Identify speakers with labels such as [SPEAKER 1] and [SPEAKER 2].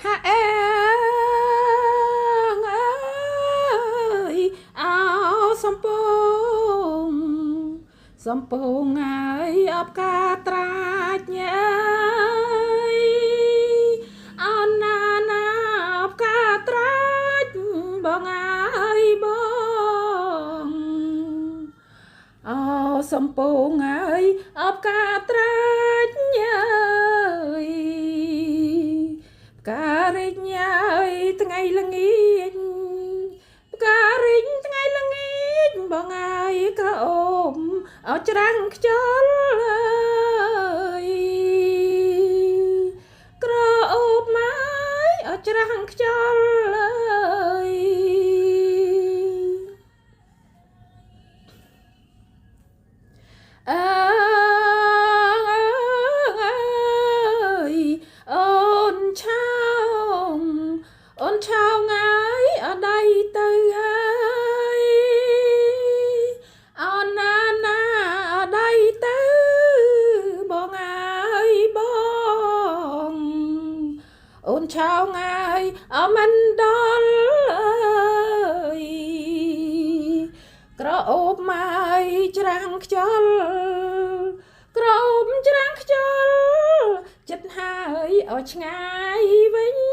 [SPEAKER 1] ហាអេងអើយអោសំពងសំពងអើយអបការត្រាច់ញ៉ៃអោណាណាអបការត្រាច់បងអើយបងអោសំពងអើយអបការត្រាច់ញ៉ៃផ្ការិញញ៉ៃថ្ងៃល្ងាចផ្ការិញថ្ងៃល្ងាចបងអើយក្រអូបអោច្រាំងខ្យល់អើយក្រអូបមកអោច្រាំងខ្យល់អើយអើយអូនឆោងអូនឆោងអើយអដៃទៅហើយអូនណាណាអដៃទៅបងអើយបងអូនឆោងអើយអមិនដល់អើយក្រអូបមកច្រាំងខ្យល់ក្រអូបច្រាំងខ្យល់ចិត្តហើយឲ្យឆ្ងាយវិញ